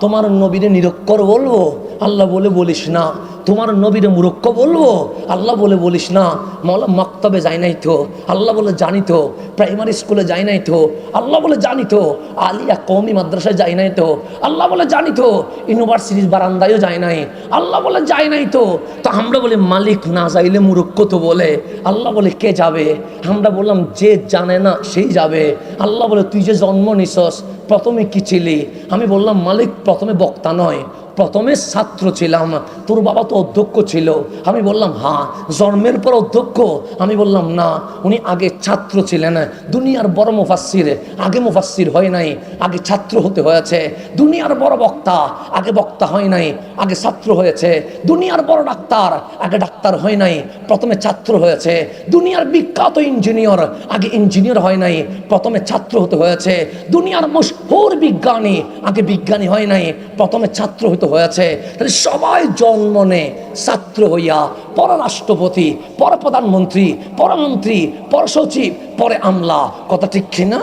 তোমার নবীরে নিরক্ষর বলবো? আল্লাহ বলে বলিস না। তোমার নবীরে মূর্খ বলবো? আল্লাহ বলে বলিস না। মৌলা মক্তবে যাই নাই তো? আল্লাহ বলে জানি তো। প্রাইমারি স্কুলে যাই নাই তো? আল্লাহ বলে জানি তো। আলিয়া কওমি মাদ্রাসায় যাই নাই তো? আল্লাহ বলে জানি তো। ইউনিভার্সিটির বারান্দায়ও যাই নাই? আল্লাহ বলে যাই নাই তো। তো আমরা বলি মালিক না যাইলে মূর্খ তো বলে। আল্লাহ বলে কে যাবে? আমরা বললাম যে জানে না সেই যাবে। আল্লাহ বলে তুই যে জন্ম নিছস প্রথমে কি ছিলি? আমি বললাম মালিক প্রথমে বক্তা নয়, প্রথমে ছাত্র ছিলাম। তোর বাবা তো অধ্যক্ষ ছিল। আমি বললাম হ্যাঁ। জন্মের পর অধ্যক্ষ? আমি বললাম না, উনি আগে ছাত্র ছিলেন। দুনিয়ার বড় মুফাসসির আগে মুফাসসির হয় নাই, আগে ছাত্র হতে হয়েছে। দুনিয়ার বড় বক্তা আগে বক্তা হয় নাই, আগে ছাত্র হয়েছে। দুনিয়ার বড় ডাক্তার আগে ডাক্তার হয় নাই, প্রথমে ছাত্র হয়েছে। দুনিয়ার বিখ্যাত ইঞ্জিনিয়ার আগে ইঞ্জিনিয়ার হয় নাই, প্রথমে ছাত্র হতে হয়েছে। দুনিয়ার মশহুর বিজ্ঞানী আগে বিজ্ঞানী হয় নাই, প্রথমে ছাত্র হতে হয়েছে। তাহলে সবাই জন্ম নেয় ছাত্র হইয়া, পরে রাষ্ট্রপতি, পরে প্রধানমন্ত্রী, পরমন্ত্রী, পর সচিব, পরে আমলা। কথা ঠিক কিনা?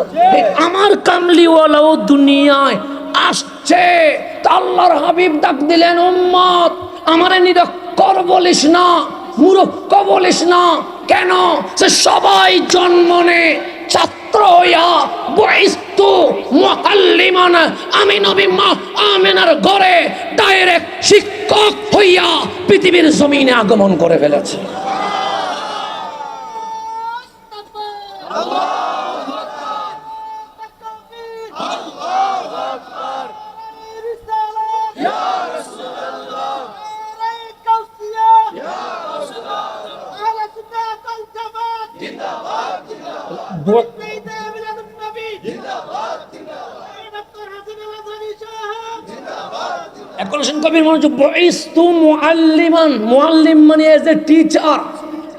আমার কামলিওয়ালাও দুনিয়ায় আসছে। আল্লাহর হাবিব ডাক দিলেন, উম্মত আমারে নিরক্ষর বলিস না, মূর্খ বলিস না। কেন? সে সবাই জন্ম নেয় ছাত্র হইয়া। বয়স্তু মুআল্লিমান, আমি নবী মা আমেনার ঘরে ডাইরেক্ট শিক্ষক হইয়া পৃথিবীর জমিনে আগমন করে ফেলেছে। এখন কবির মনোযোগ, বয়স্তু মুআল্লিমান, মুআল্লিম মানে এজ এ টিচার।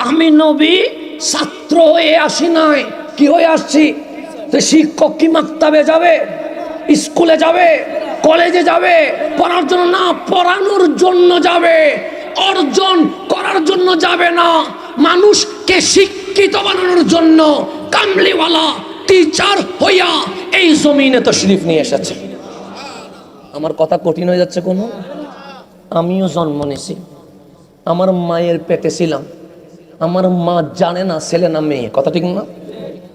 আমি নবী ছাত্র হয়ে আসি নাই, কি হয়ে আসছি? তো শিক্ষক কি মাক্তাবে যাবে, স্কুলে যাবে, কলেজে যাবে পড়ার জন্য? না, পড়ানোর জন্য যাবে, অর্জন করার জন্য যাবে না। মানুষকে শিক্ষিত বানানোর জন্য কামলিওয়ালা টিচার হইয়া এই জমিনে তশরিফ নিয়ে এসেছে। আমার কথা কঠিন হয়ে যাচ্ছে কোনো? আমিও জন্ম নিয়েছি, আমার মায়ের পেটে ছিলাম। আমার মা জানে না ছেলে না মেয়ে। কথা ঠিক না?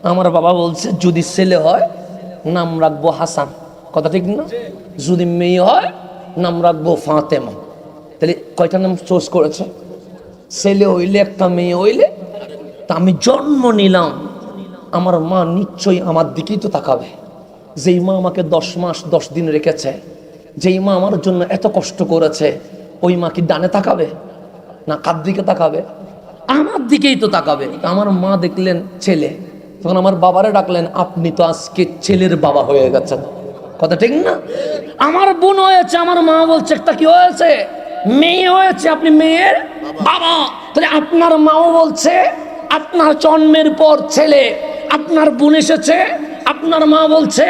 আমার বাবা বলছে যদি ছেলে হয় নাম রাখবো হাসান। কথা ঠিক না? যদি মেয়ে হয় নাম রাখবো ফাতেমা। তাহলে কয়টা নাম চুজ করেছে? ছেলে হইলে একটা, মেয়ে হইলে। তা আমি জন্ম নিলাম, আমার মা নিশ্চয়ই আমার দিকেই তো তাকাবে। যেই মা আমাকে 10 মাস 10 দিন রেখেছে, যেই মা আমার জন্য এত কষ্ট করেছে, ওই মা কি ডানে তাকাবে না কার দিকে তাকাবে? আমার দিকেই তো তাকাবে। আমার মা দেখলেন ছেলে, তখন আমার বাবারে ডাকলেন, আপনি তো আজকে ছেলের বাবা হয়ে গেছেন। কথা ঠিক না? আমার বোন হয়েছে, আমার মা বলছে একটা কি হয়েছে? মেয়ে হয়েছে, আপনি মেয়ের বাবা। তাহলে আপনার মাও বলছে আপনার জন্মের পর ছেলে, আপনার বোন এসেছে, আপনার মা বলছে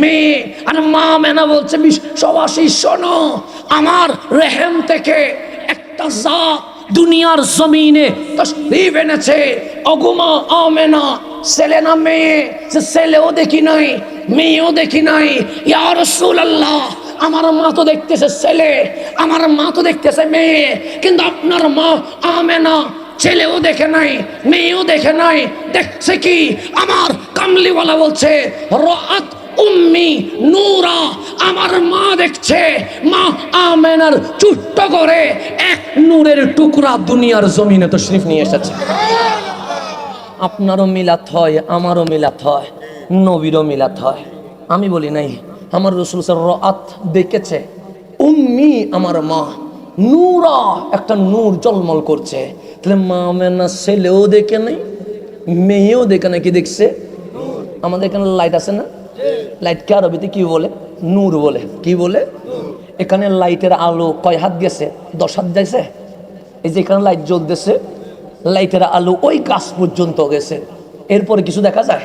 মেয়ে। আর মা মেনা বলছে বিশ্ববাসী শোনো, আমার রেহেম থেকে একটা জাত দুনিয়ার জমিনে তশরিফ এনেছে। অগুমা আমেনা ছেলে না মেয়ে? সে ছেলেও দেখি নাই, মেয়েও দেখি নাই। ইয়া রাসূলুল্লাহ, আমার মা তো দেখতেছে ছেলে, আমার মা তো দেখতেছে মেয়ে, কিন্তু আপনার মা আমেনা ছেলেও দেখে নাই, মেয়েও দেখে নাই। দেখছে কি? আমার কামলিওয়ালা বলছে রাআত উম্মি নূরা, আমার মা দেখছে মা আমেনার ছোট্ট করে এক নূরের টুকরা দুনিয়ার জমিনে তশরিফ নিয়ে এসেছে। আপনারও মিলাত হয়, আমারও মিলাত হয়, নবীরও মিলাত হয়। আমি বলি নাই, আমার রাসূল রাআত দেখেছে উম্মি, আমার মা নূরা, একটা নূর জলমল করছে। তাহলে মা আমেনা ছেলেও দেখে নাই, মেয়েও দেখে নাই, কি দেখছে? আমাদের এখানে লাইট আছে না? লাইটকে আরবিতে কি বলে? নূর বলে। কি বলে? এখানে লাইটের আলো কয় হাত গেছে? 10 হাত গেছে। এই যে এখানে লাইট জ্বলতেছে, লাইটের আলো ওই গাছ পর্যন্ত গেছে, এরপরে কিছু দেখা যায়?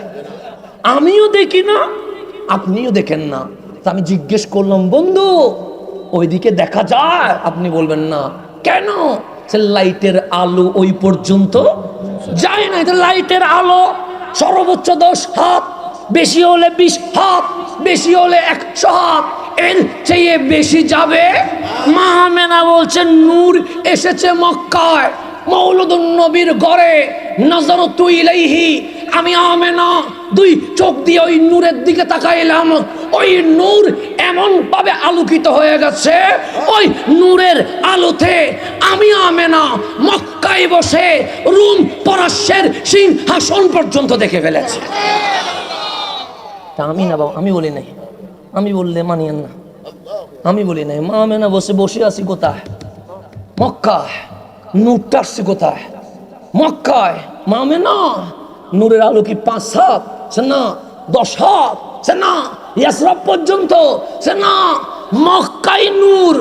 আমিও দেখি না, আপনিও দেখেন না। তা আমি জিজ্ঞেস করলাম, বন্ধু ওইদিকে দেখা যায়? আপনি বলবেন না। কেন? সে লাইটের আলো ওই পর্যন্ত যায় না। লাইটের আলো সর্বোচ্চ 10 হাত, বেশি হলে 20 হাত, বেশি হলে 100 হাত, এর চেয়ে বেশি যাবে? মা আমেনা বলছেন নূর এসেছে মক্কায়, মৌলুদুন নবীর ঘরে। নাজারতু ইলাইহি, আমি আমেনা দুই চোখ দিয়ে ওই নূরের দিকে তাকাইলাম। ওই নূর এমন ভাবে আলোকিত হয়ে গেছে, ওই নূরের আলোতে আমি আমেনা মক্কায় বসে রুম পরাশরের সিংহাসন পর্যন্ত দেখে ফেলেছি। তা আমি না বাবা, আমি বলি নাই, আমি বললে মানিয়েন না, আমি বলি নাই। মা আমেনা বসে আছি কোথায়? মক্কায়। নূরটা আসছে কোথায়? মক্কায়। মা আমেনা নূরের আলো কি 5 হাত? সে না 10 হাত? সে না ইয়াসরাব পর্যন্ত? সে না মক্কায় নূর।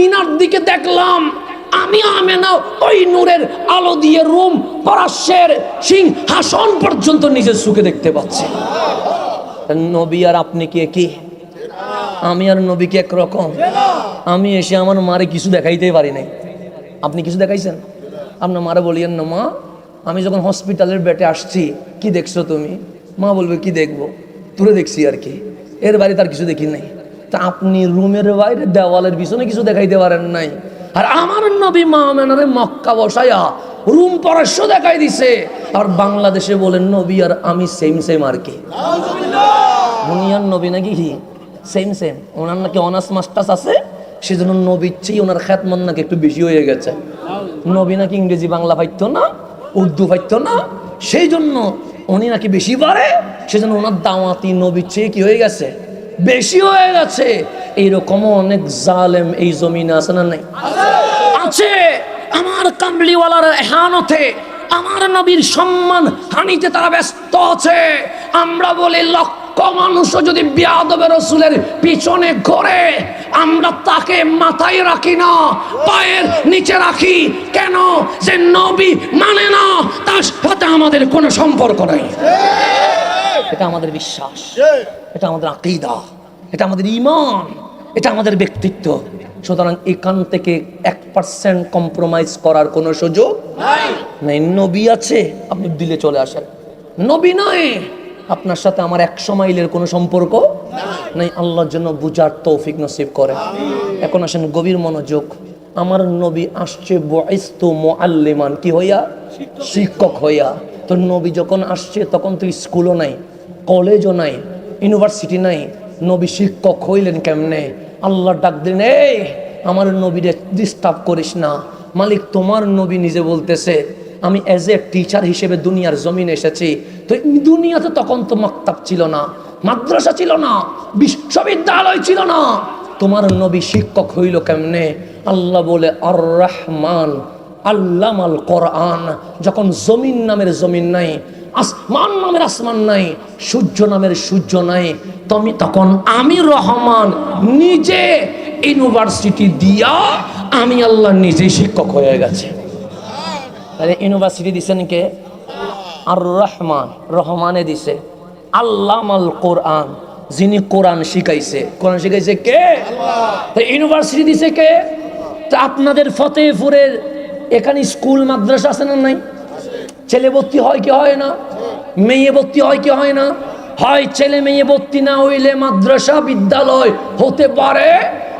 ইনার দিকে দেখলাম, আমি আমেনা ওই নূরের আলো দিয়ে রুম পরাশরের সিংহাসন পর্যন্ত নিজের চোখে দেখতে পাচ্ছি। নবী আর আপনি কি একই? আমি আর নবী কি একরকম? আমি এসে আমার মারে কিছু দেখাইতেই পারি নাই। আপনি কিছু দেখাইছেন? আপনার মারে বলিয়েন না, মা আমি যখন হসপিটালের বেডে আসছি কি দেখছো তুমি? মা বলবে কি দেখবো, তুলে দেখছি আর কি, এর বাইরে তার কিছু দেখি নাই। তা আপনি রুমের বাইরে দেওয়ালের পিছনে কিছু দেখাইতে পারেন নাই, আর আমার নবী মা আমেনারে মক্কা বসাইয়া রুম পরাশ্য দেখাই দিছে। আর বাংলাদেশে বলেন নবী আর আমি সেম সেম আর কি। দুনিয়ার নবী নাকি কি সেম সেম? ওনার নাকি অনার্স মাস্টার্স আছে, সেজন্য নবীর চেয়ে ওনার খ্যাতমান নাকি একটু বেশি হয়ে গেছে। নবী নাকি ইংরেজি বাংলা পাইতো না, উর্দু পাইতো না, সেই জন্য উনি নাকি বেশি পারে, সেজন্য ওনার দাওয়াতি নবীর চেয়ে কি হয়ে গেছে, বেশি হয়ে গেছে। এইরকম অনেক জালেম এই জমিনে আছে না নাই? আছে। আমার কামলিওয়ালার এহানতে, আমার নবীর সম্মান হানিতে তারা ব্যস্ত আছে। আমরা বলি লক্ষ মানুষও যদি বিয়াদবে রাসূলের পিছনে ঘোরে, আমরা তাকে মাথায় রাখি না, পায়ের নিচে রাখি। কেন? যে নবী মানে না, তার সাথে আমাদের কোনো সম্পর্ক নাই। এটা আমাদের বিশ্বাস, এটা আমাদের আকীদা, এটা আমাদের ঈমান, এটা আমাদের ব্যক্তিত্ব। সুতরাং এখান থেকে 1% কম্প্রোমাইজ করার কোনো সুযোগ নাই। নবী আছে, আপনি দিলে চলে আসেন। নবী নাই, আপনার সাথে আমার 100 মাইলের কোনো সম্পর্ক নাই। আল্লাহর জন্য বুঝার তৌফিক নসিব করে। এখন আসেন গভীর মনোযোগ। আমার নবী আসছে বুইস্তু মুআল্লিমান, কি হইয়া? শিক্ষক হইয়া। তো নবী যখন আসছে তখন তো স্কুলও নাই, কলেজও নাই, ইউনিভার্সিটি নাই। নবী শিক্ষক হইলেন কেমনে? আল্লাহ ডাক দিলেন, এই আমার নবীরে ডিস্টার্ব করিস না। মালিক তোমার নবী নিজে বলতেছে, আমি অ্যাজ এ টিচার হিসেবে দুনিয়ার জমিনে এসেছি। তো দুনিয়াতে তখন তো মাকতাব ছিল না, মাদ্রাসা ছিল না, বিশ্ববিদ্যালয় ছিল না। তোমার নবী শিক্ষক হইল কেমনে? আল্লাহ বলে আর রহমান আল্লামাল কোরআন। যখন জমিন নামের জমিন নাই, আসমান নামের আসমান নাই, সূর্য নামের সূর্য নাই, তখন আমি রহমান নিজে ইউনিভার্সিটি দিয়া আমি আল্লাহ নিজেই শিক্ষক হয়ে গেছে। তাহলে ইউনিভার্সিটি দিছেন কে? আর রহমান, রহমানে দিছে। আল্লামাল কোরআন, যিনি কোরআন শিখাইছে। কোরআন শিখাইছে কে? আল্লাহ। ইউনিভার্সিটি দিছে কে? তা আপনাদের ফতেহপুরের এখানে স্কুল মাদ্রাসা আছে না নাই? ছেলে ভর্তি হয় কি হয় না? মেয়ে ভর্তি হয় কি হয় না? হয়। ছেলে মেয়ে ভর্তি না হইলে মাদ্রাসা বিদ্যালয় হতে পারে।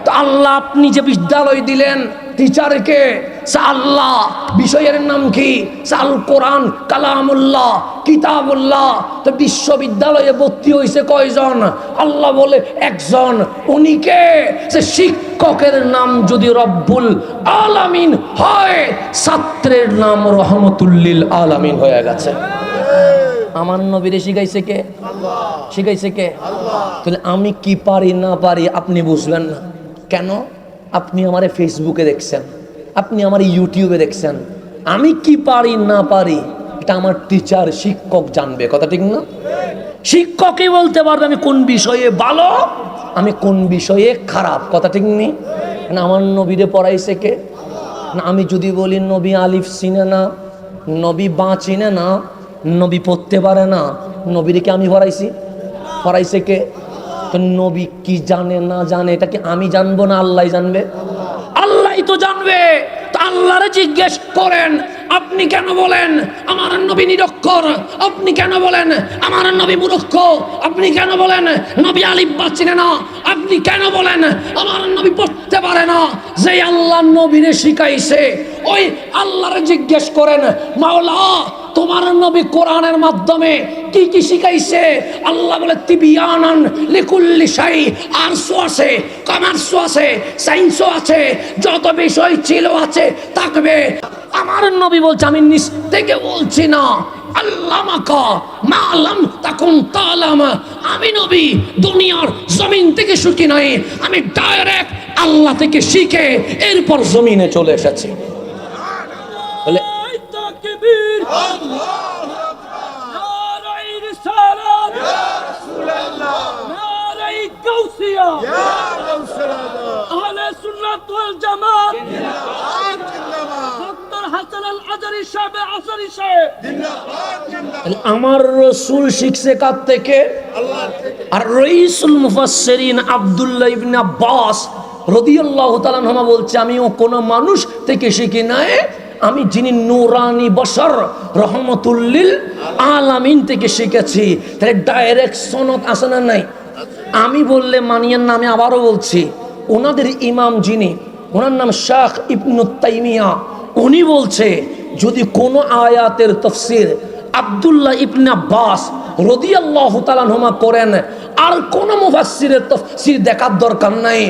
তো আল্লাহ আপনি যে বিদ্যালয় দিলেন, টিচারকে, আল্লাহ বিষয়ের নাম কি? আল কোরআন, কালামুল্লাহ, কিতাবুল্লাহ। তো বিশ্ববিদ্যালয়ে ভর্তি হয়েছে কয়জন? আল্লাহ বলে একজন। উনি কে? সে শিক্ষকের নাম যদি রব্বুল আলামিন হয়, ছাত্রের নাম রহমতুল্লিল আলামিন হয়ে গেছে। আমার নবীরে শিখাইছে কে? শিখাইছে কে? তাহলে আমি কি পারি না পারি আপনি বুঝবেন না কেন? আপনি আমারে ফেসবুকে দেখছেন, আপনি আমার ইউটিউবে দেখছেন। আমি কি পারি না পারি এটা আমার টিচার, শিক্ষক জানবে। কথা ঠিক না? শিক্ষকই বলতে পারবে আমি কোন বিষয়ে ভালো, আমি কোন বিষয়ে খারাপ। কথা ঠিক নেই? না আমার নবীরে পড়াইছে কে? না আমি যদি বলি নবী আলিফ চিনে না, নবী বা চিনে না, নবী পড়তে পারে না, নবীরে কি আমি পড়াইছি? পড়াইছে কে? তো নবী কি জানে না জানে এটা কি আমি জানবো না আল্লাহ জানবে? আল্লাহ তো জানবে। তো আল্লাহরে জিজ্ঞেস করেন আপনি কেন বলেন আমার নবী নিরক্ষর, আপনি কেন বলেন আমার নবী মূর্খ, আপনি কেন বলেন নবী আলিফ বা চিনে না, আপনি কেন বলেন আমার নবী পড়তে পারে না। যে আল্লাহ নবীরে শিখাইছে ওই আল্লাহরে জিজ্ঞেস করেন মাওলা তোমার নবী কোরআনের মাধ্যমে কি কি শিখাইছে। আল্লাহ বলে তিবিয়ানান লিকুল্লি শাই, আরশও আছে, কমার্সও আছে, সায়েন্সও আছে, যত বিষয় ছিল আছে থাকবে। আমার নবী বলছে আমি নিজ থেকে বলছি না, আল্লামাকা মা লাম তাকুন তালাম। আমি নবী দুনিয়ার জমিন থেকে শিখি নাই, আমি ডাইরেক্ট আল্লাহ থেকে শিখে এরপর জমিনে চলে এসেছি। বলে তাকবীর, আল্লাহু আকবার, নারায়ে রিসালাত, ইয়া রাসূলুল্লাহ, নারায়ে গাউসিয়া, ইয়া গাউসুল্লাহ, আহলে সুন্নাত ওয়াল জামাত জিন্দাবাদ, জিন্দাবাদ, ডক্টর হাসান আল আজহারি সাহেব, আসরি সাহেব জিন্দাবাদ, জিন্দাবাদ। আমার রাসূল শিখছে কার থেকে? আল্লাহ থেকে। আর রাইসুল মুফাসসিরিন আব্দুল্লাহ ইবনে আব্বাস রাদিয়াল্লাহু তাআলা আনহু বলছে আমিও কোন মানুষ থেকে শিখি নাই, আমি যিনি নূরানি বশর রহমতুল্লিল আলামিন থেকে শিখেছি। তাহলে ডাইরেক্ট সনদ আছে না নাই? আমি বললে মানিয়েন না, আমি আবারও বলছি ওনাদের ইমাম যিনি, ওনার নাম শাইখ ইবনে তাইমিয়া, উনি বলছে যদি কোনো আয়াতের তাফসীর আব্দুল্লাহ ইবনে আব্বাস রাদিয়াল্লাহু তাআলা আনহুমা করেন আর কোন মুফাসসিরের তাফসীর দেখার দরকার নাই,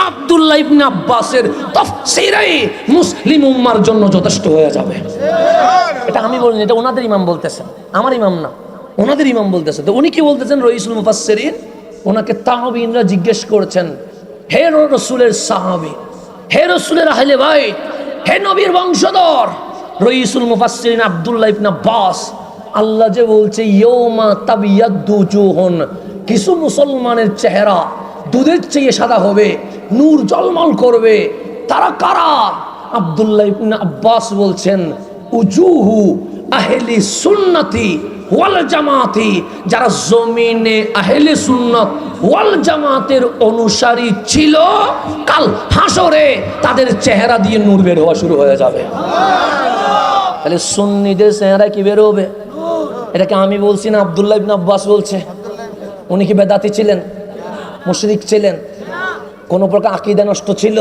আব্দুল্লাহ ইবনে আব্বাসের তাফসীরই মুসলিম উম্মার জন্য যথেষ্ট হয়ে যাবে। এটা আমি বলিনি, এটা ওনাদের ইমাম বলতেছেন, আমার ইমাম না, ওনাদের ইমাম বলতেছেন। তো উনি কি বলতেছেন? রাইসুল মুফাসসিরিন, ওনাকে তাবিঈনরা জিজ্ঞেস করেছেন হে রাসূলের সাহাবী, হে রাসূলের আহলে বাইত, হে নবীর বংশধর। রাইসুল মুফাসসিরিন আব্দুল্লাহ ইবনে আব্বাস, আল্লাহ যে বলছে ইয়াউমা তাবিয়াদ্দু জুহুন, কিছু মুসলমানের চেহারা দুধের চেয়ে সাদা হবে, নূর জলমল করবে, তারা কারা? আব্দুল্লাহ ইবনে আব্বাস বলছেন উজুহু আহলি সুন্নতি ওয়াল জামাতি, যারা জমিনে আহলে সুন্নাত ওয়াল জামাতের অনুসারী ছিল কাল হাসরে তাদের চেহারা দিয়ে নূর বের হওয়া শুরু হয়ে যাবে। তাহলে সুন্নিদের চেহারা কি বের হবে? এটাকে আমি বলছি না, আব্দুল্লাহ ইবনে আব্বাস বলছে। উনি কি বেদাতি ছিলেন? মুশরিক ছিলেন? কোন প্রকার আকীদা নষ্ট ছিল?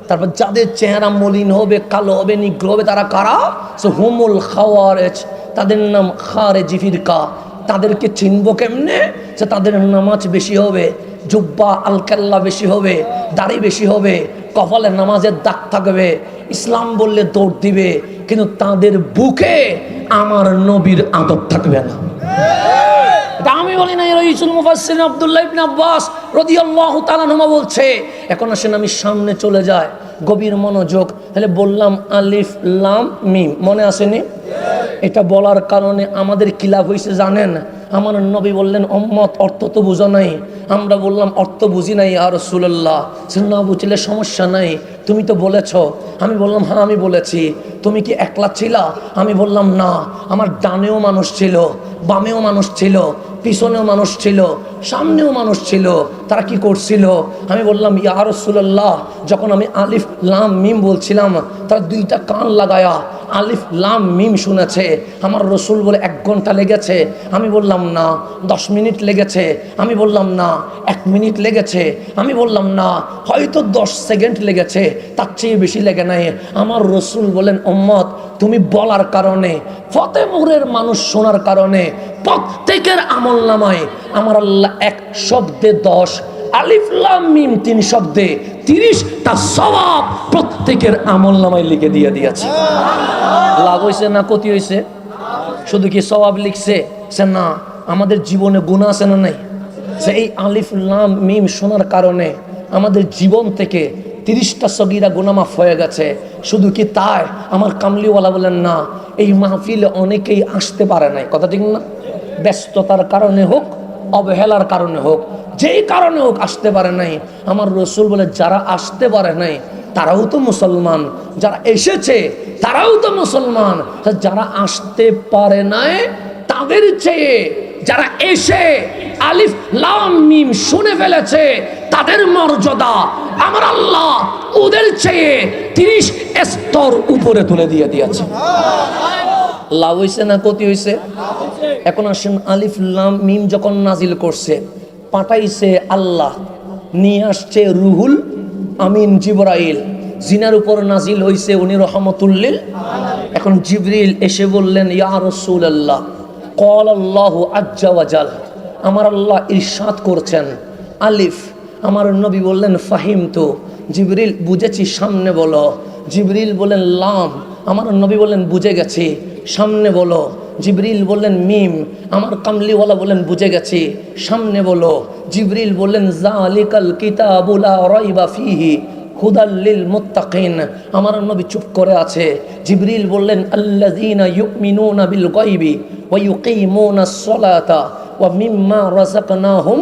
তারপর যাদের চেহারা মলিন হবে, কালো হবে, নিগ্র হবে, তারা কারা? হুমুল খাওয়ারেজ, তাদের নাম খারেজি ফিরকা। তাদেরকে চিনবো কেমনে? যে তাদের নামাজ বেশি হবে, জুব্বা আলকাল্লা বেশি হবে, দাড়ি বেশি হবে, কপালে নামাজের দাগ থাকবে, ইসলাম বললে দৌড় দিবে, কিন্তু তাদের বুকে আমার নবীর আদব থাকবে না। এটা আমি বলি না, রাইসুল মুফাসসিরিন আব্দুল্লাহ ইবনে আব্বাস রাদিয়াল্লাহু তাআলা আনহু বলছে। এখন আসেন আমি সামনে চলে যাই, গভীর মনোযোগ। তাহলে বললাম আলিফ লাম মিম, মনে আসেনি? এটা বলার কারণে আমাদের কি লাভ হয়েছে জানেন? আমার নবী বললেন উম্মত অর্থ তো বুঝো নাই। আমরা বললাম অর্থ বুঝি নাই ইয়া রাসূলুল্লাহ। সে না বুঝলে সমস্যা নাই, তুমি তো বলেছ। আমি বললাম হ্যাঁ আমি বলেছি। তুমি কি একলা ছিলা? আমি বললাম না, আমার ডানেও মানুষ ছিল, বামেও মানুষ ছিল, পিছনেও মানুষ ছিল, সামনেও মানুষ ছিল। তারা কি করছিল? আমি বললাম ইয়া রাসূলুল্লাহ, যখন আমি আলিফ লাম মিম বলছিলাম তারা দুইটা কান লাগায়া আলিফ লাম মিম শুনেছে। আমার রসুল বলে 1 ঘন্টা লেগেছে। আমি বললাম না। 10 মিনিট লেগেছে। আমি বললাম না। 1 মিনিট লেগেছে। আমি বললাম না। হয়তো 10 সেকেন্ড লেগেছে, তার চেয়ে বেশি লেগে নাই। আমার রসুল বলেন উম্মত তুমি বলার কারণে, ফতেপুরের মানুষ শোনার কারণে প্রত্যেকের আমল নামায় আমার আল্লাহ 1 শব্দে 10, আলিফ লাম মিম 3 শব্দে 30টা সওয়াব প্রত্যেকের আমল নামায় লিখে দিয়ে দিয়েছে। লাভ হয়েছে না ক্ষতি হয়েছে? শুধু কি সওয়াব লিখছে? সে না, আমাদের জীবনে গুনাহ আছে না নাই? যে এই আলিফ লাম মিম শোনার কারণে আমাদের জীবন থেকে 30টা সগীরা গুনাহ মাফ হয়ে গেছে। শুধু কি তাই? আমার কামলিওয়ালা বলেন না, এই মাহফিলে অনেকেই আসতে পারে নাই। কথা ঠিক না? ব্যস্ততার কারণে হোক, অবহেলার কারণে হোক, যেই কারণে হোক আসতে পারে নাই। আমার রসুল বলে যারা আসতে পারে নাই তারাও তো মুসলমান, যারা এসেছে তারাও তো মুসলমান। যারা আসতে পারে নাই তাদের চেয়ে যারা এসে আলিফ লাম মিম শুনে ফেলেছে তাদের মর্যাদা আমার আল্লাহ ওদের চেয়ে 30 স্তর উপরে তুলে দিয়ে দিয়েছে। লাভ হইছে না ক্ষতি হইছে? এখন আসেন, আলিফ লাম মিম যখন নাজিল করছে, পাঠাইছে আল্লাহ, নিয়ে আসছে রুহুল আমিন জিবরাইল, জিনার উপর নাজিল হইছে উনি রহমতুল্লিল। এখন জিবরিল এসে বললেন, ইয়া রাসূলুল্লাহ, ক্বাল আল্লাহু আজ্জা ওয়া জাল, আমার আল্লাহ ইরশাদ করছেন, আলিফ। আমার নবী বললেন ফাহিমতু। জিবরিল বুঝেছি, সামনে বলো। জিবরিল বলেন লাম। আমার নবী বললেন বুঝে গেছি, সামনে বলো। জিবরিল বললেন মিম। আমার কামলিওয়ালা বলেন বুঝে গেছি, সামনে বলো। জিবরিল বললেন যালিকাল কিতাবু লা রাইবা ফীহি হুদাল লিল মুত্তাকিন। আমার নবী চুপ করে আছে। জিবরিল বললেন আল্লাযীনা ইউমিনুনা বিল গায়বি ওয়া ইউকিমুনাস সালাতা ওয়া মিম্মা রাযাকনাহুম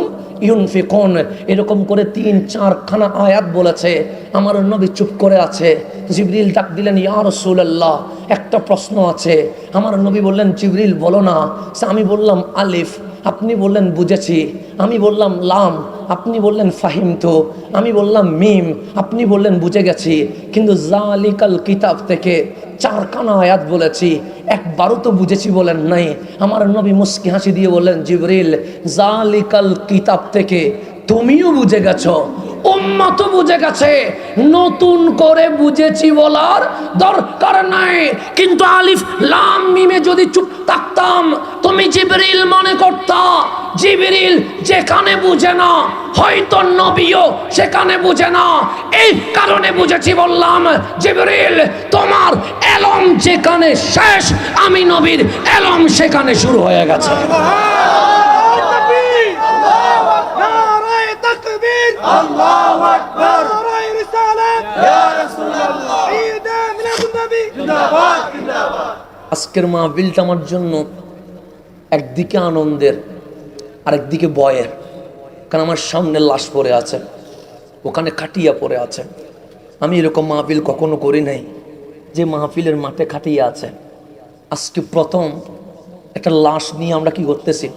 ইউনফিকুন। এরকম করে 3-4 খানা আয়াত বলেছে। আমার নবী চুপ করে আছে। জিবরিল ডাক দিলেন, ইয়া রাসূলুল্লাহ, একটা প্রশ্ন আছে। আমার নবী বললেন, জিবরিল বলো না। আমি বললাম আলিফ, আপনি বললেন বুঝেছি। আমি বললাম লাম, আপনি বললেন ফাহিমতু। আমি বললাম মিম, আপনি বললেন বুঝে গেছি। কিন্তু যালিকাল কিতাব থেকে 4 খানা আয়াত বলেছি, একবারও তো বুঝেছি বলেন নাই। আমার নবী মুস্কি হাসি দিয়ে বললেন, জিবরিল, যালিকাল কিতাব থেকে তুমিও বুঝে গেছো, উম্মতও বুঝে গেছে, নতুন করে বুঝেছি বলার দরকার নাই। কিন্তু আলিফ লাম মিমে যদি চুপ থাকতাম, তুমি জিবরিল মনে করতা জিবরিল যেখানে বুঝে না, হয়তো নবীও সেখানে বুঝে না। এই কারণে বুঝেছি বললাম, জিবরিল তোমার এলম যেখানে শেষ, আমি নবীর এলম সেখানে শুরু হয়ে গেছে। আল্লাহু আকবার, নারায়ে রিসালাত, ইয়া রাসূলুল্লাহ, ঈদে মিলাদুন নবী, জিন্দাবাদ জিন্দাবাদ। আজকের মাহফিলটা আমার জন্য একদিকে আনন্দের, আরেকদিকে ভয়ের। কারণ আমার সামনে লাশ পড়ে আছে, ওখানে খাটিয়া পড়ে আছে। আমি এরকম মাহফিল কখনো করি নাই যে মাহফিলের মাঠে খাটিয়া আছে। আজকে প্রথম একটা লাশ নিয়ে আমরা কি করতেছি,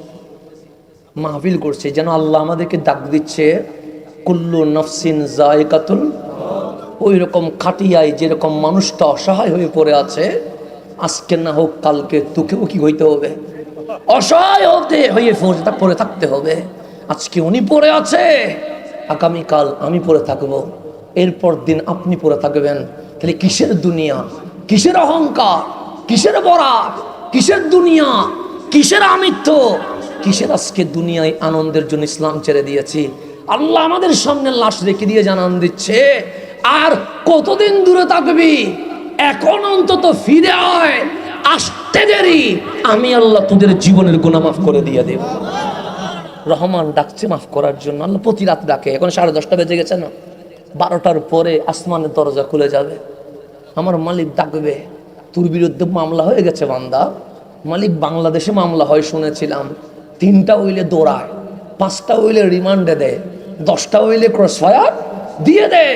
মাহফিল করছি। যেন আল্লাহ আমাদেরকে ডাক দিচ্ছে, কুল্লু নফসিন যায়কাতুল। ওই রকম খাটিয়ায় যেরকম মানুষটা অসহায় হয়ে পড়ে আছে, আজকে না হোক কালকে তোকেও কি হইতে হবে, অসহায় হয়ে পড়ে থাকতে হবে। আজকে উনি পড়ে আছে, আগামীকাল আমি পড়ে থাকবো, এরপর দিন আপনি পড়ে থাকবেন। তাহলে কিসের দুনিয়া, কিসের অহংকার, কিসের বরাত, কিসের দুনিয়া, কিসের আমিত্ব, কিসের আজকে দুনিয়ায় আনন্দের জন্য ইসলাম ছেড়ে দিয়েছি। আল্লাহ আমাদের সামনে লাশ রেখে দিয়ে জানান দিচ্ছে, আর কতদিন দূরে থাকবি, এখন অন্তত ফিরে আয়, আসতে দেরি, আমি আল্লাহ তোদের জীবনের গুনাহ মাফ করে দিয়ে দেব। রহমান ডাকছে মাফ করার জন্য। আল্লাহ প্রতি রাত ডাকে। এখন 10:30 বেজে গেছে না, 12টার পরে আসমানের দরজা খুলে যাবে। আমার মালিক ডাকবে, তোর বিরুদ্ধে মামলা হয়ে গেছে বান্দা। মালিক বাংলাদেশে মামলা হয় শুনেছিলাম, 3টা হইলে দৌড়ায়, 5টা হইলে রিমান্ডে দেয়, 10টা হইলে ক্রস ফায়ার দিয়ে দেয়।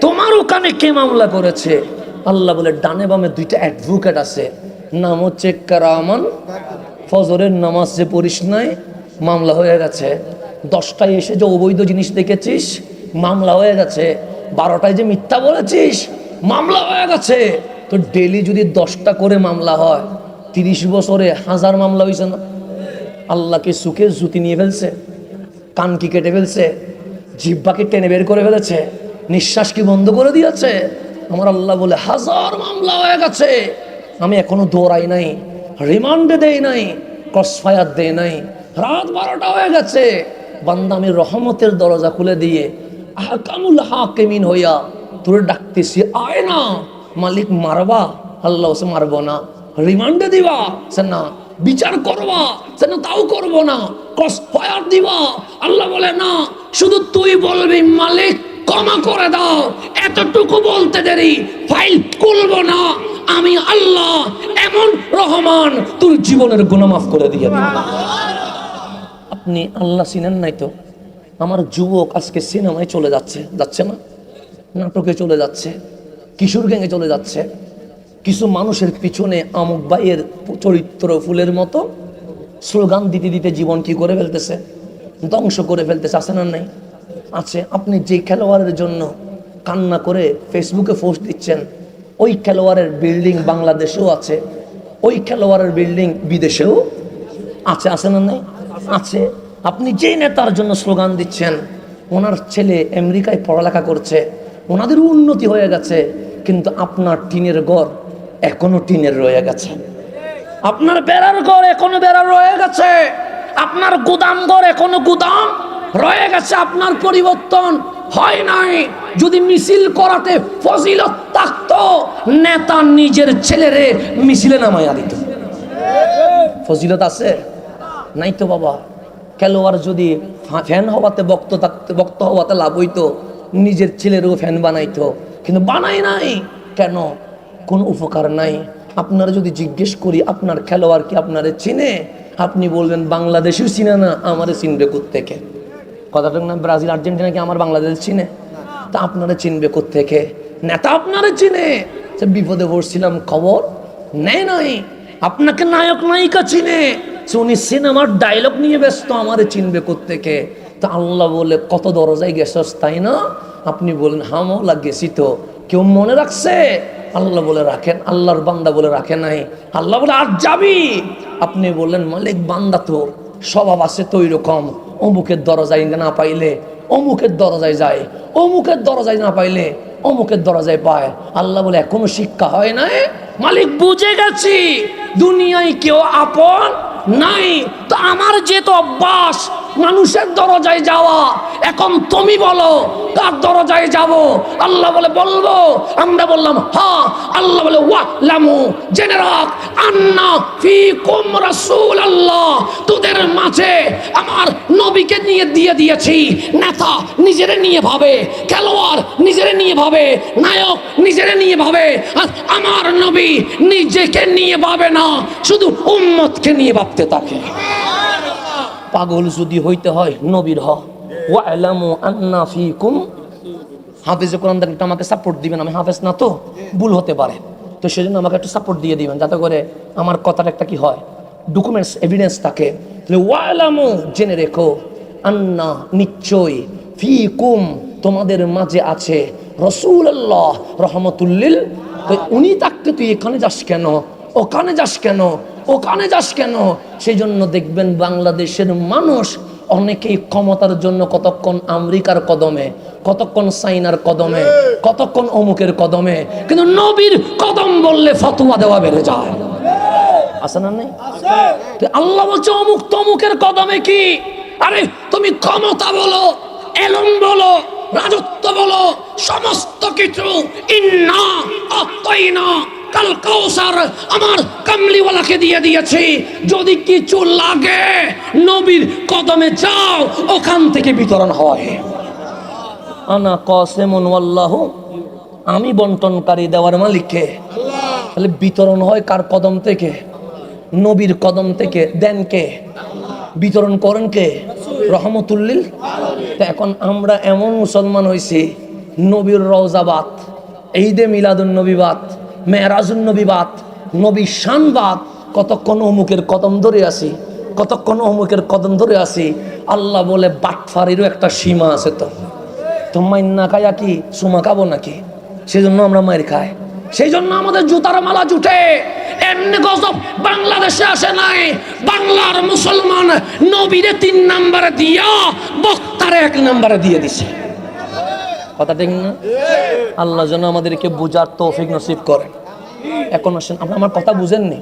তোমার ওখানে কে মামলা করেছে? আল্লাহ বলে, ডানে বামে 2টা অ্যাডভোকেট আছে, নাম হচ্ছে কারামান। ফজরের নামাজ যে পড়িস নাই, মামলা হয়ে গেছে। 10টায় এসে যে অবৈধ জিনিস দেখেছিস, মামলা হয়ে গেছে। 12টায় যে মিথ্যা বলেছিস, মামলা হয়ে গেছে। তো ডেলি যদি 10টা করে মামলা হয়, 30 বছরে 1000 মামলা হয়েছে না? আল্লাহকে সুখে জুতি নিয়ে ফেলছে, কান কি কেটে ফেলছে, জিহ্বাকে টেনে বের করে ফেলেছে, নিঃশ্বাস কি বন্ধ করে দিয়েছে। আমার আল্লাহ বলে 1000 মামলা হয়ে গেছে, আমি এখনো দৌড়াই নাই, রিমান্ডে দেই নাই, ক্রস ফায়ার দেই নাই। রাত 12টা হয়ে গেছে, বান্দা আমি রহমতের দরজা খুলে দিয়ে আহকামুল হাকিমিন হইয়া তোরে ডাকতেছি, আয় না। মালিক মারবা, আল্লাহ ওসে মারবো না। রিমান্ডে দিবা, সে না। বিচার করবা, সে না, তাও করবো না। ক্রস ফায়ার দিবা, আল্লাহ বলে না, শুধু তুই বলবি মালিক ক্ষমা করে দাও, এতটুকু বলতে দেরি, ফাইল খুলবো না। আমি আল্লাহ এমন রহমান, তোর জীবনের গুনাহ মাফ করে দিয়ে দিই। আপনি আল্লাহ চিনেন নাই তো? আমার যুবক আজকে সিনেমায় চলে যাচ্ছে, যাচ্ছে না? নাটকে চলে যাচ্ছে, কিশোর গ্যাংয়ে চলে যাচ্ছে। কিছু মানুষের পিছনে আমুক ভাইয়ের চরিত্র ফুলের মতো স্লোগান দিতে দিতে জীবন কি করে ফেলতেছে, ধ্বংস করে ফেলতেছে। আছে না নাই? আছে। আপনি যে খেলোয়াড়ের জন্য কান্না করে ফেসবুকে পোস্ট দিচ্ছেন, ওই খেলোয়াড়ের বিল্ডিং বাংলাদেশেও আছে, ওই খেলোয়াড়ের বিল্ডিং বিদেশেও আছে। আছে না নাই? আছে। আপনি যে নেতার জন্য স্লোগান দিচ্ছেন, ওনার ছেলে আমেরিকায় পড়ালেখা করছে, ওনাদেরও উন্নতি হয়ে গেছে, কিন্তু আপনার টিনের ঘর এখনো টিনের রয়ে গেছে, আপনার বেড়ার ঘর এখনো বেড়া রয়ে গেছে, আপনার গুদাম ঘর এখনো গুদাম রয়ে গেছে, আপনার পরিবর্তন হয় নাই। যদি মিছিল করাতে ফজিলত থাকতো, নেতা নিজের ছেলেরে মিছিলে নামাইয়া দিত। ফজিলত আছে? নাই তো বাবা। খেলোয়াড় যদি ফ্যান হওয়াতে বক্ত হওয়াতে লাভ হইতো, নিজের ছেলেরও ফ্যান বানাইতো, কিন্তু বানাই নাই কেন? কোন উপকার নাই। আপনারা যদি জিজ্ঞেস করি আপনার খেলোয়াড় কি আপনারে চিনে, আপনি বলবেন বাংলাদেশেও চিনে না, আমারে চিনবে কোত্থেকে? কথাটা না, ব্রাজিল আর্জেন্টিনা কি আমার বাংলাদেশ চিনে? তা আপনারা চিনবে কোত্থেকে? নেতা আপনারা চিনে। বিপদে পড়ছিলাম খবর নেয় নাই। আপনাকে নায়ক নায়িকা চিনে, উনি সিনেমার ডায়লগ নিয়ে ব্যস্ত, আমারে চিনবে কোত্থেকে? তা আল্লাহ বলে কত দরজায় গেছস, তাই না? আপনি বলেন হা মওলা গেছি তো। কেউ মনে রাখছে? আল্লাহ বলে রাখেন। আল্লাহর বান্দা বলে রাখে নাই। আল্লাহ বলে আর যাবি। আপনি বললেন মালিক বান্দা তো স্বভাব আছে তো এরকম, অমুকের দরজায় না পাইলে অমুকের দরজায় যায়, অমুকের দরজায় না পাইলে অমুকের দরজায় পায়। আল্লাহ বলে এখনো শিক্ষা হয় নাই। মালিক বুঝে গেছি দুনিয়ায় কেউ আপন নাই। তো আমার যেহেতু অভ্যাস মানুষের দরজায় যাওয়া, এখন তুমি বলো কার দরজায় যাব? আল্লাহ বলে বলবো। আমরা বললাম হ্যাঁ। আল্লাহ বলে ওয়ালামু, জেনে রাখ, আন্না ফিকুম রাসূলুল্লাহ, তোদের মাঝে আমার নবীকে নিয়ে দিয়ে দিয়েছি। নেতা নিজেরে নিয়ে ভাবে, খেলোয়াড় নিজেরে নিয়ে ভাবে, নায়ক নিজেরে নিয়ে ভাবে, আর আমার নবী নিজেকে নিয়ে ভাবে না, শুধু উম্মতকে নিয়ে ভাবতে থাকে। পাগল যদি হইতে হয় নবীর হ। ওয়ালামু আন্না ফিকুম, হাফেজ কোরআন একটু আমাকে সাপোর্ট দিবেন, আমি হাফেজ না তো ভুল হতে পারে, তো সেজন্য আমাকে একটু সাপোর্ট দিয়ে দিবেন, যাতে করে আমার কথাটা একটা কি হয়, ডকুমেন্টস এভিডেন্স থাকে। তাহলে ওয়ালামু, জেনে রেখো, আন্না, নিশ্চয়, ফিকুম, তোমাদের মাঝে আছে রাসূলুল্লাহ রহমাতুল্লিল। তো উনি থাকতে তুই এখানে যাস কেন, ওখানে যাস কেন, ওখানে যাস কেন? সেই জন্য দেখবেন বাংলাদেশের মানুষ অনেকেই ক্ষমতার জন্য কতক্ষণ আমেরিকার কদমে, কতক্ষণ চাইনার কদমে, কতক্ষণ অমুকের কদমে, কিন্তু নবীর কদম বললে ফতোয়া দেওয়া বেড়ে যায়। আছে না নেই? আল্লাহ বলছে অমুক তমুকের কদমে কি? আরে তুমি ক্ষমতা বলো, এলম বলো, রাজত্ব বলো, সমস্ত কিছু ইন্না আতাইনা কাল কাউসার, আমার কামলিওয়ালাকে দিয়ে দিয়েছি। যদি কিছু লাগে নবীর কদমে যাও, ওখান থেকে বিতরণ হয়। আনা কাসিমুন ওয়াল্লাহু, আমি বন্টনকারী, দেওয়ার মালিককে। তাহলে বিতরণ হয় কার কদম থেকে? নবীর কদম থেকে। দেন কে? বিতরণ করেন কে? রহমতুল্লিল। তো এখন আমরা এমন মুসলমান হয়েছি, নবীর রওজাবাদ, ঈদে মিলাদুন নবীবাদ, মেরাজুন নবীবাদ, নবী শানবাদ, কতক্ষণ অমুকের কদম ধরে আসি, কতক্ষণ অমুকের কদম ধরে আসি। আল্লাহ বলে বাটফারিরও একটা সীমা আছে। তো মাইন না খায়া কি সুমা খাবো নাকি? সেই জন্য আমরা মায়ের খাই, সেই জন্য আমাদের জুতার মালা জুটে। এমনি গজব বাংলাদেশে আসে নাই। বাংলার মুসলমান নবীরে 3 নম্বরে দিয়া বক্তারে 1 নম্বরে দিয়ে দিছে। কথা ঠিক না? আল্লাহ যেন আমাদেরকে বুঝার তৌফিক নসিব করে। এখন আসেন, আপনি আমার কথা বুঝেননি?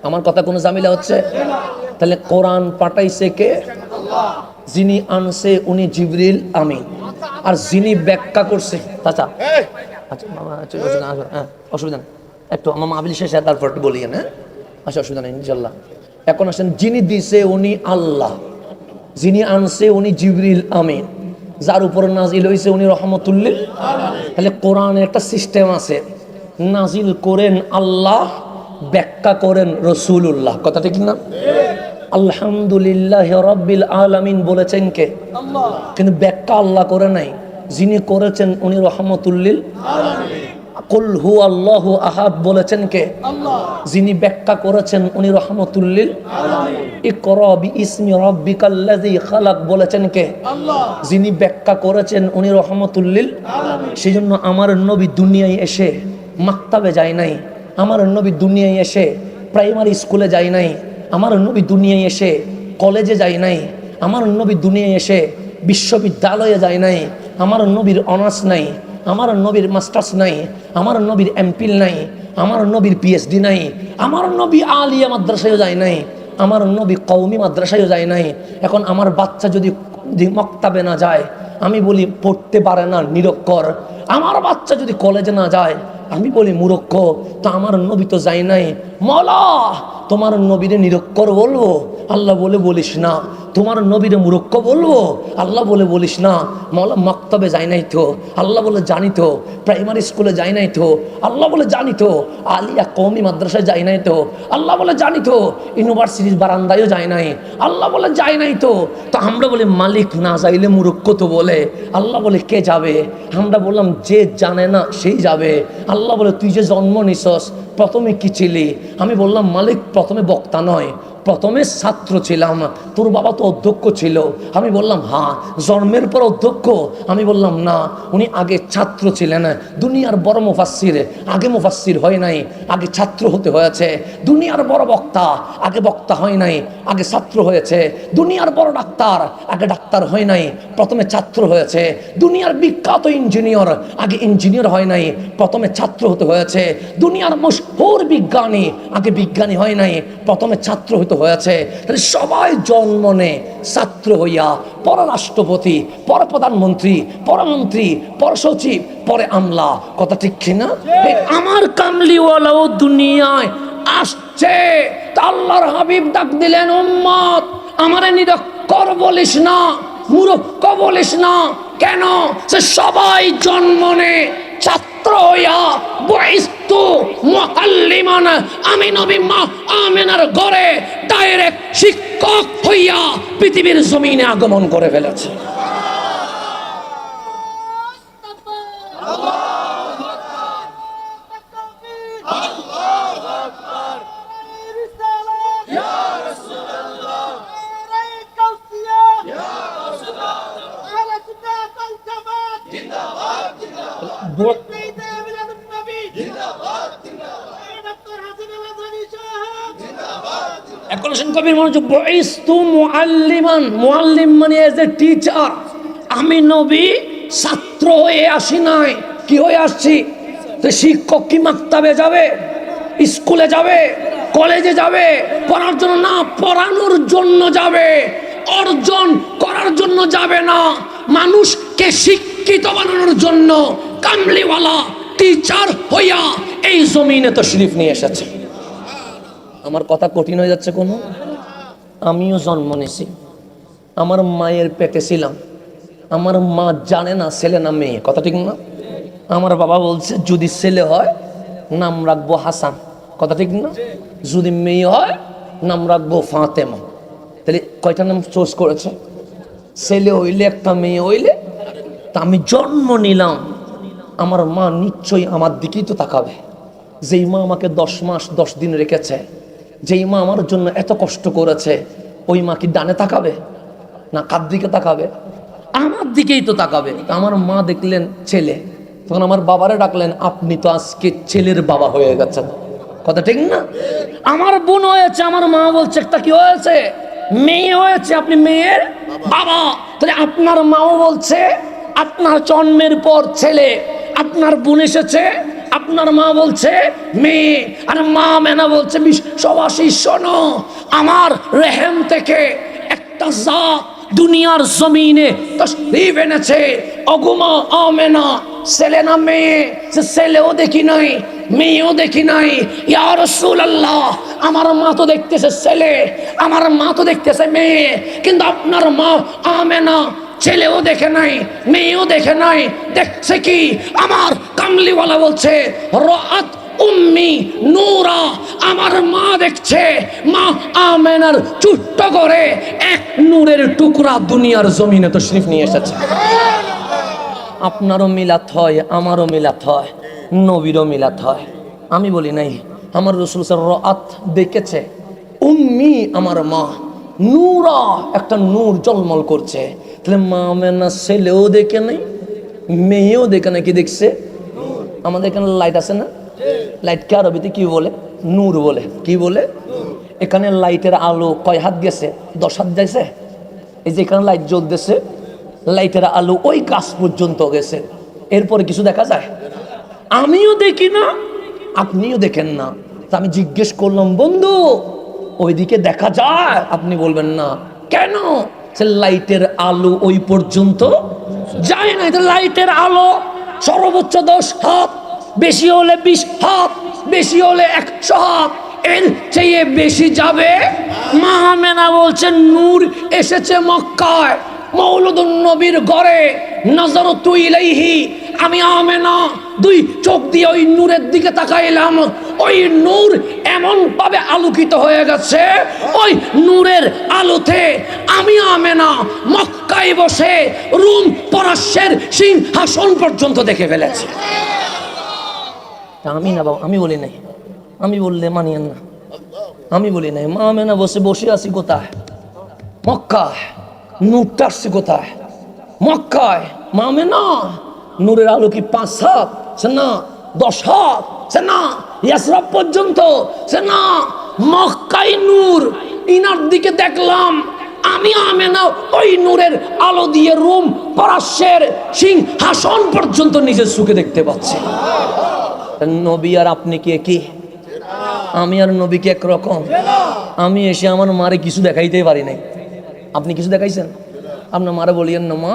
আমার কথা কোনো ঝামেলা হচ্ছে? তাহলে কোরআন পাঠাইছে কে? যিনি আনছে উনি জিবরিল আমিন, আর যিনি ব্যাখ্যা করছে চাচা, আচ্ছা মামা, হ্যাঁ অসুবিধা নেই, একটু আমার মাহফিল শেষে তারপর বলি। হ্যাঁ আচ্ছা, অসুবিধা নেই ইনশাল্লাহ। এখন আসেন, যিনি দিছে উনি আল্লাহ, যিনি আনছে উনি জিবরিল আমিন, যার উপর নাজিল হয়েছে উনি রহমতুল্লিল। তাহলে কোরআনে একটা সিস্টেম আছে, নাজিল করেন আল্লাহ, ব্যাখ্যা করেন রসুল্লাহ। কথা ঠিক না? আলহামদুলিল্লাহ রাব্বিল আলামিন বলেছেন কে? কিন্তু ব্যাখ্যা আল্লাহ করে নাই, যিনি করেছেন উনি রহমতুল্লিল। কুল হুয়াল্লাহু আহাদ বলেছেন কে? আল্লাহ। যিনি ব্যাখ্যা করেছেন উনি রহমাতুল লিল আলামিন। ইকরা বিইসমি রাব্বিকাল্লাযী খালাক বলেছেন কে? আল্লাহ। যিনি ব্যাখ্যা করেছেন উনি রহমাতুল লিল আলামিন। সেজন্য আমার নবী দুনিয়ায় এসে মাক্তাবে যায় নাই, আমার নবী দুনিয়ায় এসে প্রাইমারি স্কুলে যায় নাই, আমার নবী দুনিয়ায় এসে কলেজে যায় নাই, আমার নবী দুনিয়ায় এসে বিশ্ববিদ্যালয়ে যায় নাই, আমার নবীর অনার্স নাই, আমার নবীর মাস্টার্স নাই, আমার নবীর এমপিল নাই, আমার নবীর পিএইচডি নাই, আমার নবী আলিয়া মাদ্রাসায়ও যায় নাই, আমার নবী কওমি মাদ্রাসায়ও যায় নাই। এখন আমার বাচ্চা যদি মক্তাবে না যায়, আমি বলি পড়তে পারে না, নিরক্ষর। আমার বাচ্চা যদি কলেজে না যায়, আমি বলি মূর্খ। তো আমার নবী তো যায় নাই। মওলা তোমার নবীরে নিরক্ষর বলবো? আল্লাহ বলে বলিস না। তোমার নবীরে মূর্খ বলবো? আল্লাহ বলে বলিস না। মওলা মক্তবে যায় নাই তো? আল্লাহ বলে জানি তো। প্রাইমারি স্কুলে যায় নাই তো? আল্লাহ বলে জানি তো। আলিয়া কওমি মাদ্রাসায় যায় নাই তো? আল্লাহ বলে জানি তো। ইউনিভার্সিটির বারান্দায়ও যায় নাই? আল্লাহ বলে যায় নাই তো। তো আমরা বলি মালিক না যাইলে মূর্খ তো বলে। আল্লাহ বলে কে যাবে? আমরা বললাম যে জানে না সেই যাবে। আল্লাহ বলে তুই যে জন্ম নিছস প্রথমে কি ছিলি? আমি বললাম মালিক প্রথমে বক্তা নয়, প্রথমে ছাত্র ছিলাম। তোর বাবা তো অধ্যক্ষ ছিল। আমি বললাম হ্যাঁ। জন্মের পর অধ্যক্ষ? আমি বললাম না, উনি আগে ছাত্র ছিলেন। দুনিয়ার বড় মুফাসসির আগে মুফাসসির হয় নাই, আগে ছাত্র হতে হয়েছে। দুনিয়ার বড় বক্তা আগে বক্তা হয় নাই, আগে ছাত্র হয়েছে। দুনিয়ার বড় ডাক্তার আগে ডাক্তার হয় নাই, প্রথমে ছাত্র হয়েছে। দুনিয়ার বিখ্যাত ইঞ্জিনিয়ার আগে ইঞ্জিনিয়ার হয় নাই, প্রথমে ছাত্র হতে হয়েছে। দুনিয়ার মশহুর বিজ্ঞানী আগে বিজ্ঞানী হয় নাই, প্রথমে ছাত্র হতে হয়েছে। তাহলে সবাই জন্ম নেয় ছাত্র হইয়া, পরে রাষ্ট্রপতি, পরে প্রধানমন্ত্রী, পরমন্ত্রী, পরে সচিব, পরে আমলা। কথা ঠিক কিনা? আমার কামলিওয়ালাও দুনিয়ায় আসছে। তা আল্লাহর হাবিব ডাক দিলেন, উম্মত আমারে নিরক্ষর বলিস না, মূর্খ বলিস না। কেন? সে সবাই জন্ম নেয় ছাত্র হইয়া। বুইস্তু মুআল্লিমান, আমি নবী মা আমিনার ঘরে ডাইরেক্ট শিক্ষক হইয়া পৃথিবীর জমিনে আগমন করে ফেলেছে। এখন কবির মনোযোগ। বুইস্তু মুআল্লিমান, মুআল্লিম মানে এজ এ টিচার। আমি নবী ছাত্র হয়ে আসি নাই, কি হয়ে আসছি? তো শিক্ষক কি মাক্তাবে যাবে, স্কুলে যাবে, কলেজে যাবে পড়ার জন্য? না, পড়ানোর জন্য যাবে, অর্জন করার জন্য যাবে না। মানুষকে শিক্ষিত বানানোর জন্য কামলিওয়ালা টিচার হইয়া এই জমিনে তশরিফ নিয়ে এসেছে। আমার কথা কঠিন হয়ে যাচ্ছে কোনো? আমিও জন্ম নিয়েছি, আমার মায়ের পেটে ছিলাম, আমার মা জানে না ছেলে না মেয়ে। কথা ঠিক না? আমার বাবা বলছে যদি ছেলে হয় নাম রাখবো হাসান। কথা ঠিক না? যদি মেয়ে হয় নাম রাখবো ফাতেমা। তাহলে কয়টা নাম চুজ করেছে? ছেলে হইলে একটা, মেয়ে হইলে। তা আমি জন্ম নিলাম, আমার মা নিশ্চয়ই আমার দিকেই তো তাকাবে। যেই মা আমাকে 10 মাস 10 দিন রেখেছে, যেই মা আমার জন্য এত কষ্ট করেছে, ওই মা কি ডানে তাকাবে না কার দিকে তাকাবে? আমার দিকেই তো তাকাবে। আমার মা দেখলেন ছেলে, তখন আমার বাবারে ডাকলেন, আপনি তো আজকে ছেলের বাবা হয়ে গেছেন। কথা ঠিক না? আমার বোন হয়েছে, আমার মা বলছে একটা কি হয়েছে, মেয়ে হয়েছে, আপনি মেয়ের বাবা। তাহলে আপনার মাও বলছে আপনার জন্মের পর ছেলে, আপনার বোন এসেছে, আপনার মা বলছে মেয়ে, আর মা মেনা বলছে বিশ্ববাসী শোনো, আমার রেহেম থেকে একটা জাত দুনিয়ার জমিনে তশরিফ এনেছে। অগুমা আমেনা ছেলে না মেয়ে? সে ছেলেও দেখি নাই, মেয়েও দেখি নাই। ইয়া রাসূলুল্লাহ, আমার মা তো দেখতেছে ছেলে, আমার মা তো দেখতেছে মেয়ে, কিন্তু আপনার মা আমেনা ছেলেও দেখে নাই, মেয়েও দেখে নাই, দেখছে কি? আমার কামলিওয়ালা বলছে রাআত উম্মি নূরা, আমার মা দেখছে মা আমেনার ছোট্ট করে এক নূরের টুকরা দুনিয়ার জমিনে তশরিফ নিয়ে এসেছে। আপনারও মিলাত হয়, আমারও মিলাত হয়। নবীরও মিলাদ হয়। আমি বলি নাই, আমার রাসূল রাত দেখেছে। উম্মি আমার মা নূরা, একটা নূর জলমল করছে। তাহলে মা আমেনা ছেলেও দেখে নাই, মেয়েও দেখে নাই, কি দেখছে? আমাদের এখানে লাইট আছে না, লাইটকে আরবিতে কি বলে? নূর বলে। কি বলে? এখানে লাইটের আলো কয় হাত গেছে? 10 হাত গেছে। এই যে এখানে লাইট জ্বলতেছে, লাইটের আলো ওই গাছ পর্যন্ত গেছে, এরপরে কিছু দেখা যায়? আমিও দেখি না, আপনিও দেখেন না। তা আমি জিজ্ঞেস করলাম, বন্ধু ওইদিকে দেখা যায়? আপনি বলবেন না। কেন? সে লাইটের আলো ওই পর্যন্ত যায় না। এটা লাইটের আলো সর্বোচ্চ 10 হাত, বেশি হলে 20 হাত, বেশি হলে 100 হাত, এর চেয়ে বেশি যাবে। মা আমেনা বলছেন নূর এসেছে মক্কায়, মৌলুদুন নবীর ঘরে। নজরতু ইলাইহি, আমি আমেনা 2 চোখ দিয়ে ওই নূরের দিকে তাকাইলাম। ওই নূর এমন ভাবে আলোকিত হয়ে গেছে, ওই নূরের আলোতে আমি আমেনা মক্কায় বসে রুম পরাশ্বের সিংহাসন পর্যন্ত দেখে ফেলেছি। আমি না বাবা, আমি বলি নাই, আমি বললে মানিয়েন না। আমি বলি নাই, মা আমেনা বসে আছি কোথায়? মক্কায়। নূরটা আসছে কোথায়? মক্কায়। মা আমেনা নূরের আলো কি 5 হাত? সে না 10 হাত? সে না ইয়াসরাব পর্যন্ত? সে না মক্কাই নূর। ইনার দিকে দেখলাম, আমি আমেনা ওই নূরের আলো দিয়ে রুম পরাশ্বের সিংহাসন পর্যন্ত নিজের চোখে দেখতে পাচ্ছি। নবী আর আপনি কি একই? আমি আর নবী কি একরকম? আমি এসে আমার মারে কিছু দেখাইতে পারি নাই। আপনি কিছু দেখাইছেন? আপনার মারে বলিয়েন না, মা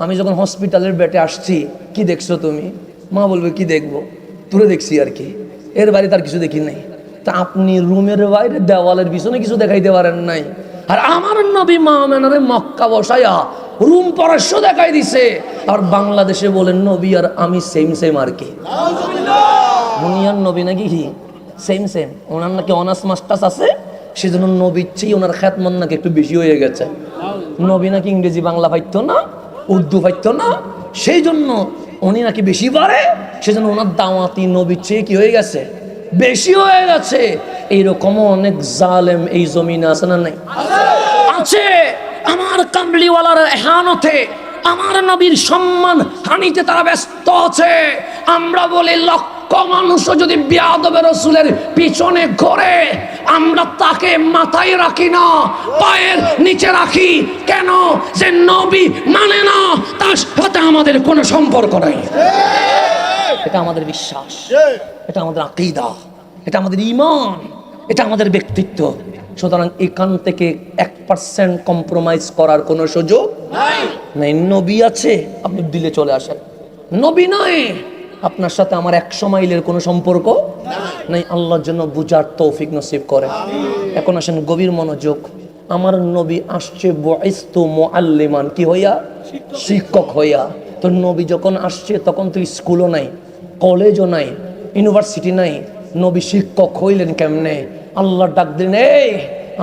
আমি যখন হসপিটালের বেডে আসছি, কি দেখছো তুমি? মা বলবে, কি দেখবো, তুলে দেখছি আর কি, এর বাইরে তার কিছু দেখি নাই। তা আপনি রুমের বাইরে দেওয়ালের পিছনে কিছু দেখাইতে পারেন নাই। আর আমার নবী মা আমেনারে মক্কা বসাইয়া রুম পরাশ্য দেখাই দিছে। আর বাংলাদেশে বলেন নবী আর আমি সেম আর কি। দুনিয়ার নবী নাকি কি সেম। ওনার নাকি অনার্স মাস্টার্স আছে, সেজন্য নবীর চেয়ে ওনার খ্যাতমান নাকি একটু বেশি হয়ে গেছে। নবী নাকি ইংরেজি বাংলা পাইতো না, উর্দু পাইতো না, সেই জন্য উনি নাকি বেশি পারে, সেজন্য ওনার দাওয়াতি নবীর চেয়ে কি হয়ে গেছে? বেশি হয়ে গেছে। এইরকমও অনেক জালেম এই জমিনে আছে না? নাই আছে। আমার কামলিওয়ালার এহানতে, আমার নবীর সম্মান হানিতে তারা ব্যস্ত আছে। আমরা বলি লক্ষ মানুষও যদি বেয়াদবে রাসূলের পিছনে ঘোরে, আমরা তাকে মাথায় রাখি না, পায়ের নিচে রাখি। কেন? যে নবী মানে না, তার সাথে আমাদের কোনো সম্পর্ক নাই। এটা আমাদের বিশ্বাস, এটা আমাদের আকীদা, এটা আমাদের ঈমান, এটা আমাদের ব্যক্তিত্ব। সুতরাং এখান থেকে 1% কম্প্রোমাইজ করার কোনো সুযোগ নাই। নবী আছে, আপনি দিলে চলে আসেন। নবী নয়, আপনার সাথে আমার 100 মাইলের কোনো সম্পর্ক নাই। আল্লাহর জন্য বুঝার তৌফিক নসিব করে। এখন আসেন গভীর মনোযোগ। আমার নবী আসছে বুইস্তু মুআল্লিমান, কি হইয়া? শিক্ষক হইয়া। তো নবী যখন আসছে তখন তো স্কুলও নাই, কলেজও নাই, ইউনিভার্সিটি নাই। নবী শিক্ষক হইলেন কেমনে? আল্লাহ ডাক দিলেন, এই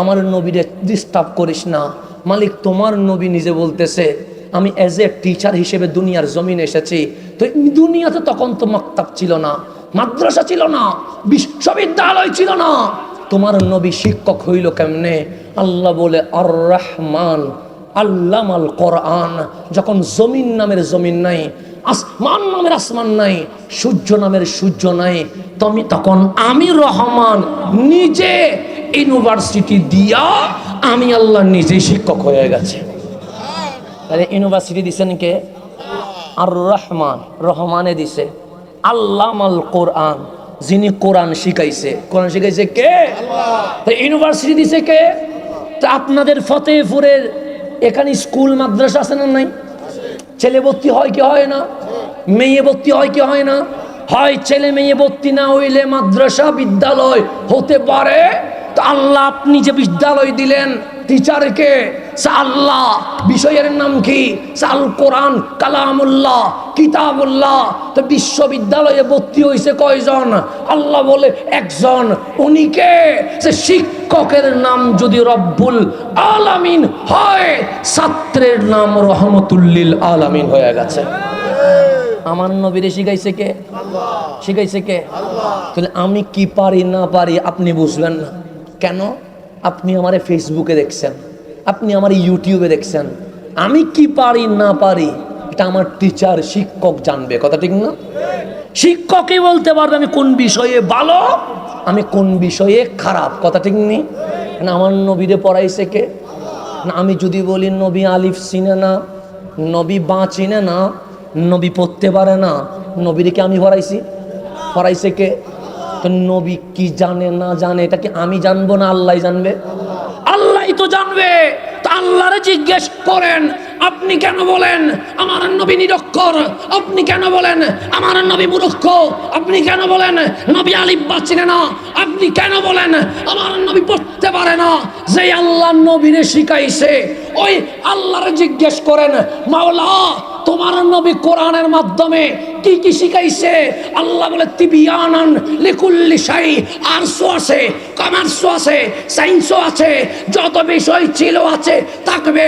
আমার নবীরে ডিস্টার্ব করিস না। মালিক তোমার নবী নিজে বলতেছে, আমি অ্যাজ এ টিচার হিসেবে দুনিয়ার জমিনে এসেছি। তো দুনিয়াতে তখন তো মাকতাব ছিল না, মাদ্রাসা ছিল না, বিশ্ববিদ্যালয় ছিল না। তোমার নবী শিক্ষক হইল কেমনে? আল্লাহ বলে, আর রহমান আল্লামাল কোরআন। যখন জমিন নামের জমিন নাই, আসমান নামের আসমান নাই, সূর্য নামের সূর্য নাই, তখন আমি রহমান নিজে ইউনিভার্সিটি দিয়া আমি আল্লাহ নিজেই শিক্ষক হয়ে গেছে। তাহলে ইউনিভার্সিটি দিছেন কে? আর রহমান, রহমানে দিছে। আল্লামাল কোরআন, যিনি কোরআন শিখাইছে। কোরআন শিখাইছে কে? আল্লাহ। ইউনিভার্সিটি দিছে কে? তা আপনাদের ফতেহপুরের এখানে স্কুল মাদ্রাসা আছে না? নাই। ছেলে ভর্তি হয় কি হয় না? মেয়ে ভর্তি হয় কি হয় না? হয়। ছেলে মেয়ে ভর্তি না হইলে মাদ্রাসা বিদ্যালয় হতে পারে। তো আল্লাহ আপনি যে বিদ্যালয় দিলেন টিচারকে, আল্লাহ বিষয়ের নাম কি? আল কোরআন কালামুল্লাহ কিতাবুল্লাহ। তো বিশ্ববিদ্যালয়ে ভর্তি হয়েছে কয়জন? আল্লাহ বলে একজন। উনি কে? সে শিক্ষকের নাম যদি রব্বুল আলামিন হয়, ছাত্রের নাম রহমতুল্লিল আলামিন হয়ে গেছে। আমার নবীরে শিখাইছে কে? শিখাইছে কে? তাহলে আমি কি পারি না পারি আপনি বুঝবেন না কেন? আপনি আমারে ফেসবুকে দেখছেন, আপনি আমার ইউটিউবে দেখছেন, আমি কি পারি না পারি এটা আমার টিচার শিক্ষক জানবে, কথা ঠিক না? শিক্ষকই বলতে পারবে আমি কোন বিষয়ে ভালো, আমি কোন বিষয়ে খারাপ, কথা ঠিক নেই? না আমার নবীরে পড়াইছে কে? না আমি যদি বলি নবী আলিফ চিনে না, নবী বা চিনে না, নবী পড়তে পারে না, নবীরে কি আমি পড়াইছি? পড়াইছে কে? তো নবী কি জানে না জানে এটা কি আমি জানবো না আল্লাহ জানবে? আল্লাহ তো জানবে। তো আল্লাহরে জিজ্ঞেস করেন আপনি কেন বলেন আমার নবী নিরক্ষর, আপনি কেন বলেন আমার নবী মূর্খ, আপনি কেন বলেন নবী আলিফ বা চিনে না, আপনি কেন বলেন আমার নবী পড়তে পারে না? যে আল্লাহ নবীরে শিখাইছে ওই আল্লাহরে জিজ্ঞেস করেন মাওলা তোমার নবী কোরআনের মাধ্যমে কি কি শিখাইছে? আল্লাহ বলে তিবিয়ানান লিকুল্লি শাই, আরশও আছে, কমার্সও আছে, সায়েন্সও আছে, যত বিষয় ছিল আছে থাকবে,